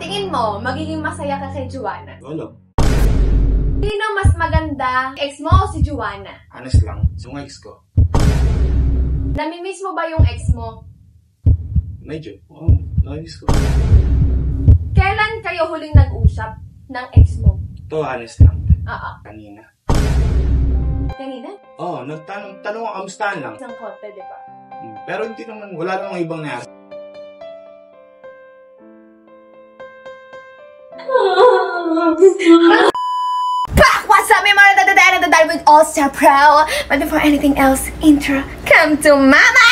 tingin mo, magiging masaya ka kay Joanna? Wala. Sino mas maganda, ex mo o si Joanna? Honest lang, yung ex ko. Namimiss mo ba yung ex mo? Medyo. Oo, namiss ko. Kailan kayo huling nag-usap ng ex mo? Ito, honest lang. Oo. Kanina. Kanina? Oo, tanong ang kamustahan lang. Isang kote, di ba? Pero hindi naman, wala namang ibang nangyari. What's up, my mga dadadaan with All-Star Pro? But before anything else, intro, come to mama!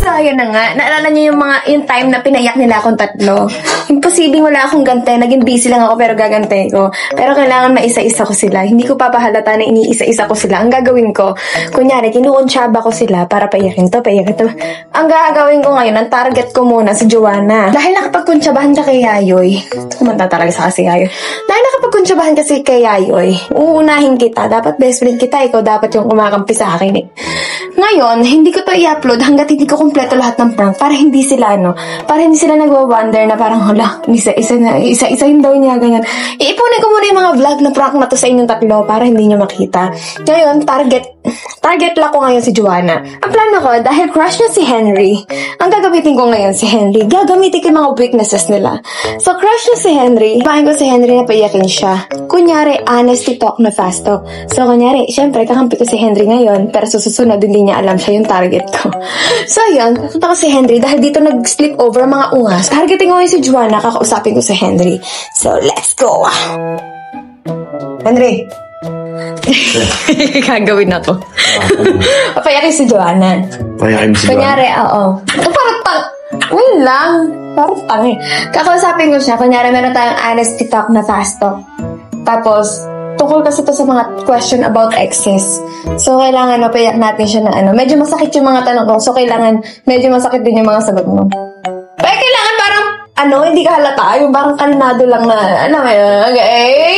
So, ayun na nga. Naalala niyo yung time na pinayak nila akong tatlo. Imposibleng wala akong gante. Naging busy lang ako pero gagante ko. Pero kailangan maisa-isa ko sila. Hindi ko papahalata na iniisa-isa ko sila. Ang gagawin ko, kunyari, kinukuntsaba ko sila para paiyakin to, paiyakin to. Ang gagawin ko ngayon, ang target ko muna si Joanna. Dahil nakapagkuntsabahan ka kay Yayoy. Kumanta talaga sa kasi Yayoy. Dahil nakapagkuntsabahan kasi kay Yayoy, uunahin kita. Dapat best friend kita. Ikaw dapat yung kumakampi sa akin eh. Ngayon, hindi ko to i-upload hanggat hindi ko kumpleto lahat ng prank para hindi sila nagwa-wonder na parang hala, isa-isahin daw niya, ganyan. Iipunin ko muna yung mga vlog na prank na to sa inyong tatlo para hindi nyo makita. Ngayon, target lang ko ngayon si Joanna. Ang plano ko, dahil crush niya si Henry, ang gagamitin ko ngayon si Henry, gagamitin ko yung mga weaknesses nila. So, crush niya si Henry, ipahin ko si Henry na paiyakin siya. Kunyari, honesty talk na fast talk. So, kunyari, syempre, kakampi ko si Henry ngayon, pero susunod, hindi niya alam siya yung target ko. So, yun, kapunta ko si Henry dahil dito nag-slip over mga ungas. Targeting ko ngayon si Joanna, kakausapin ko si Henry. So, let's go! Henry! Gagawin ako. Papayakin si Joanna. Payakin si Joanna? Kunyari, oo. Parang wait lang. Parang tangi. Kakausapin ko siya. Kunyari, meron tayong honesty talk na fast talk. Tapos, tungkol kasi ito sa mga question about exes. So, kailangan mapayak natin siya na medyo masakit yung mga tanong ko. So, kailangan medyo masakit din yung mga sagot mo. Pero kailangan parang, hindi ka halata. Yung parang kalmado lang na, okay.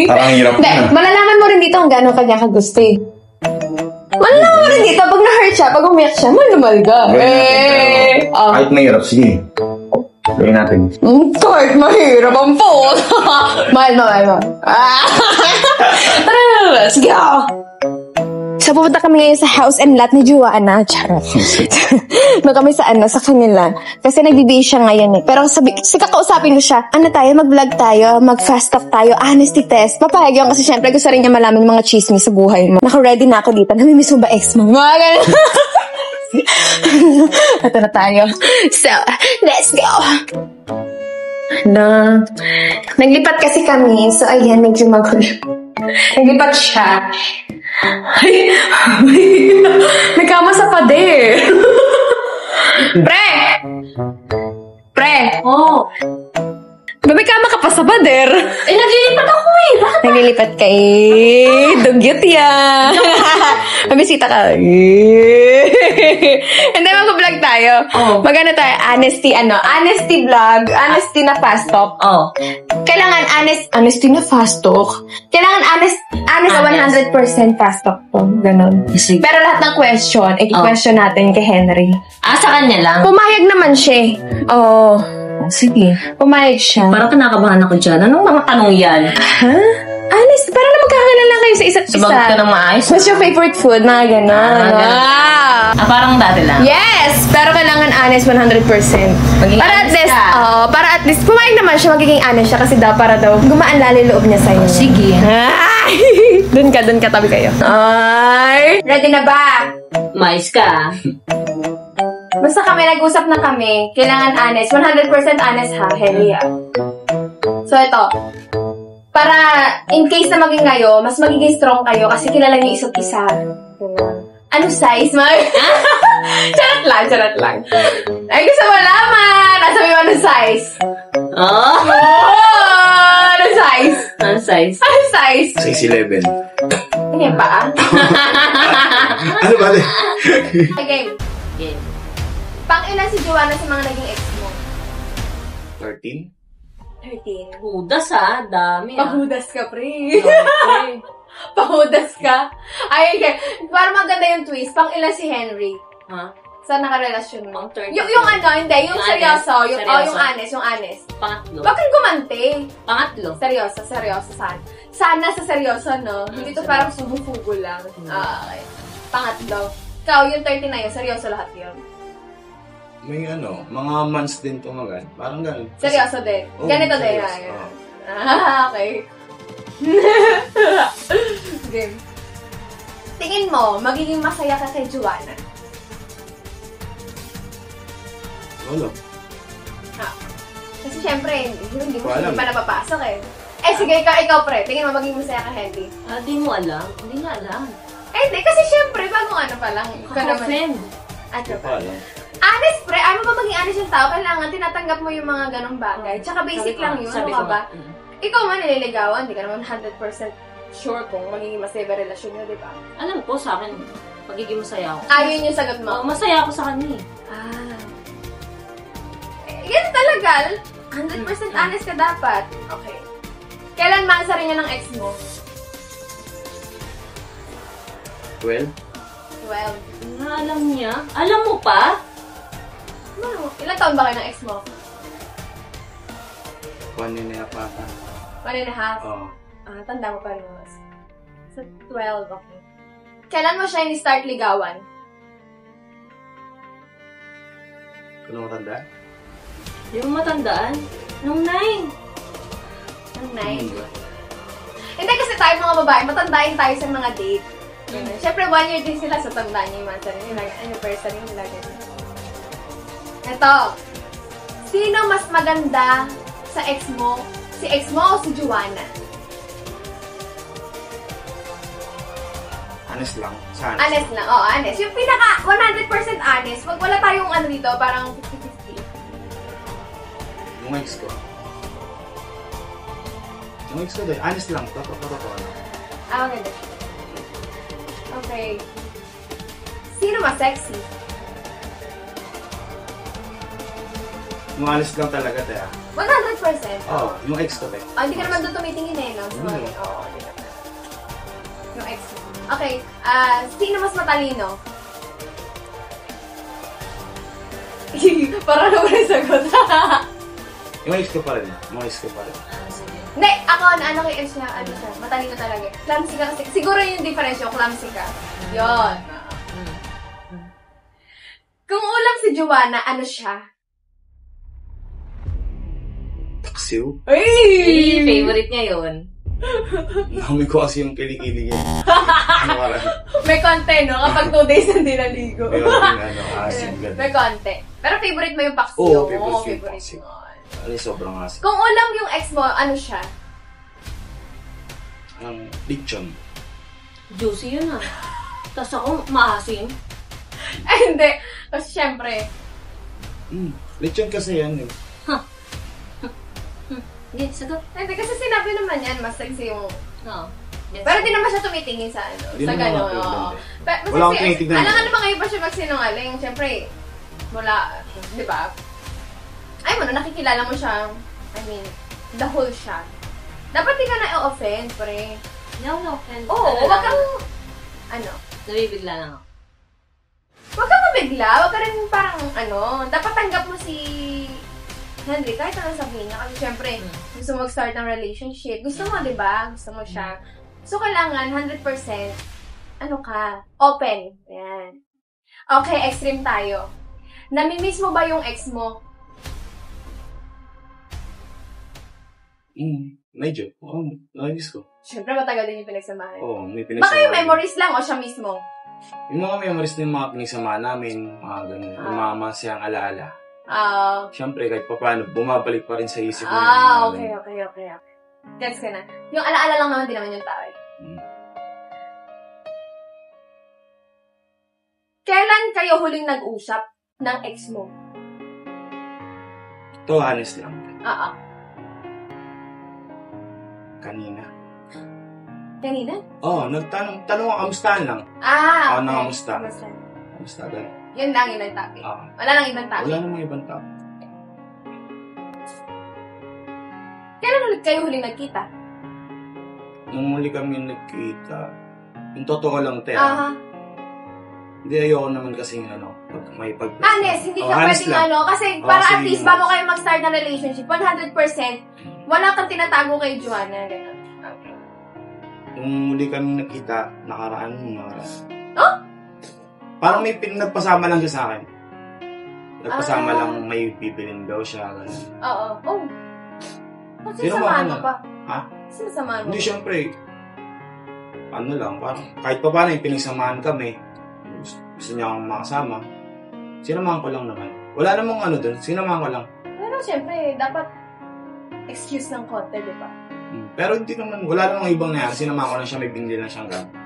Parang hirap na. Malalaman mo rin dito kung gano'n kanya ka gusto eh. Malalaman mo rin dito, pag na-hurt siya, pag umiyak siya, malumal ka. Kahit mahirap, sige. Gawin natin. Kahit mahirap ang phone. Mahal. Tara, sige ako. So, pupunta kami ngayon sa house and lot ni Joanna. Charot. Doon kami sa kanila. Kasi nagbibihis siya ngayon eh. Pero kakausapin ko siya, mag-vlog tayo, mag-fast talk tayo, honesty test. Papayag yun kasi syempre gusto rin niya malaman yung mga chismis sa buhay mo. Naka-ready na ako dito. Namimiss mo ba ex mo? Mga ganun. Ito na tayo. So, let's go! Naglipat kasi kami. So, ayan, medyo magulo. Naglipat siya. Ay, nagkama sa pader. Pre! Oh. May kama ka pa sa pader. Naglilipat ako eh. Bakit? Naglilipat ka eh. Dugyot yan. Mabisita ka. Hindi, mag-vlog tayo. Oh. Magano tayo? Honesty vlog. Honesty na fast talk. Oh. Kailangan honesty na fast talk. Kailangan honest 100% fast talk to. Ganon. Pero lahat ng question, i-question natin kay Henry. Sa kanya lang? Pumayag naman siya. Oo. Sige. Pumayag siya. Parang kinakabahan ako dyan. Anong mga tanong yan? Ha? Honest, parang na magkakilala kayo sa isa't isa. Sabagot ka ng maayos. What's your favorite food? Mga gano'n. Parang dati lang? Yes! Pero kailangan honest 100%. Maging para honest at least, ka. para at least, pumayag naman siya, magiging honest siya kasi para daw gumaan lalo loob niya sa'yo. Sige. Doon ka, tabi kayo. Ay! Ready na ba? Mais ka. Basta kami, nag-usap na kami. Kailangan honest. 100% honest ha, Henry ha. So, ito. Para, in case na maging kayo, mas magiging strong kayo kasi kilala niyo isa't isa. Ano size, Mar? Charot lang. Ay, gusto mo malaman. Sabi mo, ano size? Oh! Ano size? Ano size? Ano size? Size 11. Hindi pa Ano ba? Okay. Pang-ilan si Joanna sa mga naging ex mo? 13? 13. Hudas Dami Paghudas ka, pre. Pangudas ka? Ay, okay. Para maganda yung twist, pang ilan si Henry? Ha? Sa nakarelasyon mo? Pang 30. Yung ano, hindi. Yung Yung seryoso. honest. Yung, Seryoso. yung honest. Pangatlo. Huwag kang gumante. Pangatlo. Seryoso. Sana. Sana sa seryoso, no? Hindi to seryoso. parang subufugo lang. Okay. Pangatlo. Ikaw, yung 30 na yun, seryoso lahat yun. May mga months din tumagal. Parang gano'n. Seryoso din. Oo, Ganito din. seryoso. Okay. Game. Tingin mo, magiging masaya ka kay Joanna? Wala. Kasi syempre, hindi mo Wala. hindi pa napapasok eh. Sige, ikaw pre. Tingin mo magiging masaya ka, Henry? Di mo alam. Hindi nga alam. Hindi. Kasi syempre, bagong ano pa lang. Ikaw naman. Friend. Ano pa? Wala. Honest, pre. Ano ba maging honest yung tao? Kailangan tinatanggap mo yung mga ganong bagay. Tsaka basic lang yun. Ano ka ba? Ikaw man nililigawan. Hindi ka naman 100% sure kung magiging masaya ba relasyon nyo, di ba? Alam ko sa akin, magiging masaya ako. Yun yung sagot mo? Masaya ako sa kanya eh. Yan talaga. 100% honest ka dapat. Okay. Kailan maasa rin niya ng ex mo? 12? 12. Alam niya? Alam mo pa? Ilang taon ba kayo ng ex mo? 1 and a half ata. 1.5? Oo. Tanda mo pa rin. Sa 12, okay. Kailan mo siya ni-start ligawan? Kung matanda? Yung matandaan? Nung 9. Nung 9? Hindi kasi tayo mga babae, matandain tayo sa mga date. Siyempre, 1 year din sila sa tanda niya yung mga sarili nila. Anniversary nila. Ito. Sino mas maganda sa ex mo? Si ex mo o si Joanna? Honest lang. Sa Honest lang. Oo, honest. Yung pinaka 100% honest. Wag wala tayong ano dito, parang 50-50. Yung ex ko. Yung ex ko doon. Honest lang. Totoo. Maganda siya. Okay. Sino mas sexy? Yung honest lang talaga, tayo. 100%. Oo, yung ex ko doon. Hindi ka naman doon tumitingin eh, no? So, oo, hindi ka. Yung ex mo. Okay. Sino mas matalino? Parang naman yung sagot. Yung ex ko pa rin. Sige. Hindi, ako, ano kay ex niya, ano siya, matalino talaga. Clumsy ka kasi. Siguro yung difference yung clumsy ka. Yun. Kung ulam si Joanna, ano siya? Taksiw. Ay! Favorite niya yun. Nami ko kasi yung kilikili niya. May konti, no? Kapag 2 days hindi naligo. Asin. May konti. Pero favorite mo yung paksiw. Oo, favorite ko yung paksiw. mo. Ano yung sobrang asin? Kung ulam yung ex mo, ano siya? Lechon. Juicy yun ah. Tapos ako maasim. Hindi. Kasi syempre. Lechon kasi yan eh. Hindi, sagot. Hindi, kasi sinabi naman yan, mas sexy yung... Oo. Yes. Pero di naman siya tumitingin sa ano. Di Sa naman gano'n. ako Oo. tingin. Wala akong tinitignan. Alam nga naman kayo pa siya magsinungaling. Syempre, mula, di ba? Ay mo, nakikilala mo siya. I mean, the whole siya. Dapat di ka na-offend, pre. No. Oo, wag kang... Ano? Nabibigla lang ako. Wag kang mabigla. Wag ka rin parang ano. Dapat tanggap mo si Henry, kahit anong sabihin niya. Kasi syempre, gusto mo mag-start ng relationship. Gusto mo, di ba? Gusto mo siya. So, kailangan 100% ano ka? Open. Ayan. Okay, extreme tayo. Namimiss mo ba yung ex mo? Medyo. Oo, namiss ko. Syempre, matagal din yung pinagsamahan. Oo, may pinagsamahan. Baka yung memories lang o siya mismo? Yung mga memories na yung mga pinagsamahan namin, mga ganun, yung mga masayang alaala. Siyempre, kahit pa paano, bumabalik pa rin sa isip mo. Okay. Gets ka na. Yung alaala lang naman, di naman yung tao eh. Kailan kayo huling nag-usap ng ex mo? Ito, honest lang. Kanina. Kanina? Oo, tanong ako, kamustahan lang. Okay. Kamusta? Kamusta, ganun. Yun lang yung topic. Wala nang ibang topic. Wala namang ibang tao. Kailan ulit kayo huling nagkita? nung muli kami nagkita, yung totoo lang, te. Aha. Hindi, ayoko naman kasi may pag... Honest, hindi ka pwedeng kasi para at least bago kayo mag-start na relationship, 100%, wala kang tinatago kay Joanna. Ganun. Okay. Nung muli kami nakita, nakaraan. Oh? Parang may nagpasama lang siya sa akin. Nagpasama lang, may pipilin daw siya. Ganun. Oo. Oh. Sinamahan mo pa? Ha? Sinasamahan mo? Hindi, syempre. Ano lang, parang kahit pa paano yung pinagsamahan kami, gusto niya akong makasama. Sinamahan ko lang naman. Wala namang doon, sinamahan ko lang. Pero syempre, dapat excuse ng konti, di ba? Pero hindi naman, wala namang ibang nangyari. Sinamahan ko lang siya, may binili lang siyang gamit.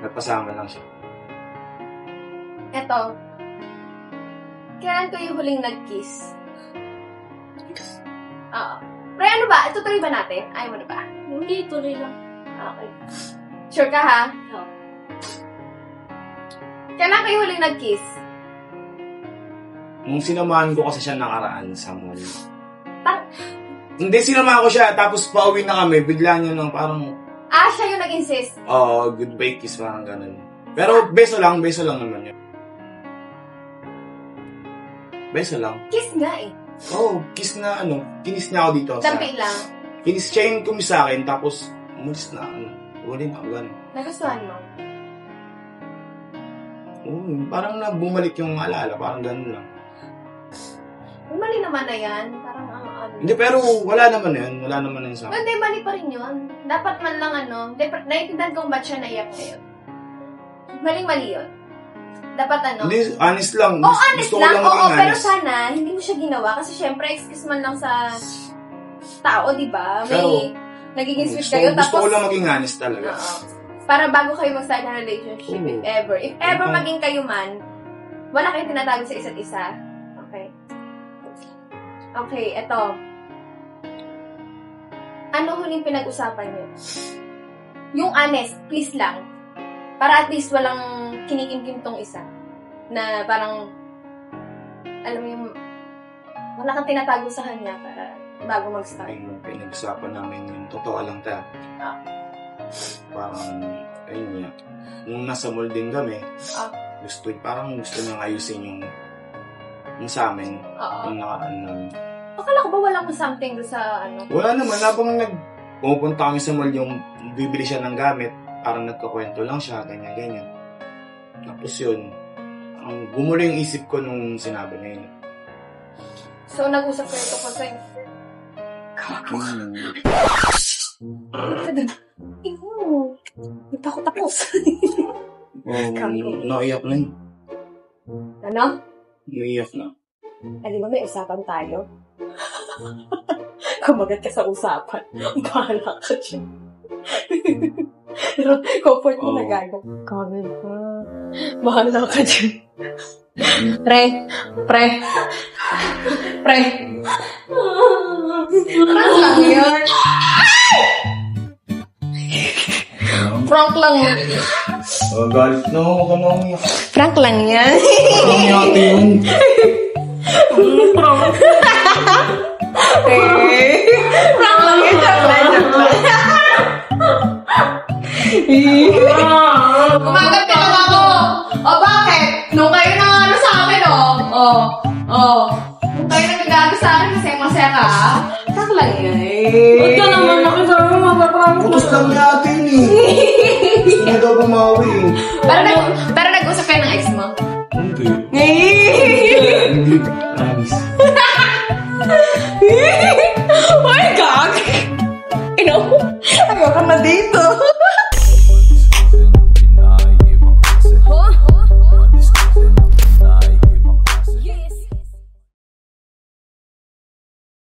Nagpasama lang siya. Eto, kailan ko yung huling nag-kiss? Oo. Pre, ano ba? Tutuloy ba natin? Ayaw mo na ba? Hindi, tuloy lang. Okay. Sure ka, ha? Oo. Kailan kayo huling nag-kiss? Nung sinamahan ko kasi siya nakaraan sa mall. Hindi, sinamahan ko siya, tapos pauwi na kami, bigla niya nang parang... Siya yung nag-insist? Oo, goodbye kiss, parang ganun. Pero beso lang naman yun. Beso lang. Kiss nga eh. Oo, kiss na kinis niya ako dito. Dampi lang. Kinis siya yung kumis sa akin, tapos umalis na Huli na ako ganun. Nagustuhan mo? Oo, parang bumalik yung alaala, parang ganun lang. Mali naman na yan. Parang Hindi, pero wala naman yun sa akin. Hindi, mali pa rin yun. Dapat man lang naiintindihan kung ba't siya naiyak ngayon. Maling-mali yun. Dapat Hindi, honest lang. Honest Gusto lang. ko lang Pero sana, hindi mo siya ginawa. Kasi syempre, excuse man lang sa tao, di ba? May nagiging sweet kayo. Gusto ko lang maging honest talaga. Para bago kayo mag-start na relationship, if ever. If ever maging kayo man, wala kayong tinatago sa isa't isa. Okay. Okay, eto. Ano huling pinag-usapan niyo? Yung honest, please lang. Para at least walang kinikimkim tong isa. Na parang, alam mo yung, wala kang tinatago sa kanya para bago mag-start. Yung pinag-usapan namin yung totoo lang tayo. Parang, ayun niya. Nung nasa mall din kami, parang gusto niyang ayusin yung sa amin. Yung nakaan namin. Akala ko ba walang something doon sa Wala naman. Habang pumunta kami sa mall, yung bibili siya ng gamit, parang nagkakwento lang siya, ganyan-ganyan. Tapos yun, ang gumulo yung isip ko nung sinabi niya yun. So, nag-usap kayo ito kasi. Hindi pa ako tapos. Naiyak na yun. Ano? Naiyak na. Di ba may usapan tayo? Kumagat ka sa usapan. Bahala ka dyan. Pero comfort mo na gano'n. Comment ka. Bahala ka dyan. Pre. Prank lang yan. Galit na ako. Prank lang yan. Prank yate yun. Prank. Prank lang yan. Kumagat ka lang ako. O bakit? Nung kayo nang sa akin, Nung kayo nang sa akin, masaya ka, Prank lang yan. Ba't ka naman nakisabi mo mapaprank? Putos lang yate yun Gusto niya daw bumawi Pero nag-usap kayo ng ex mo? Hindi. Promise. Oh my God! Ayoko na dito.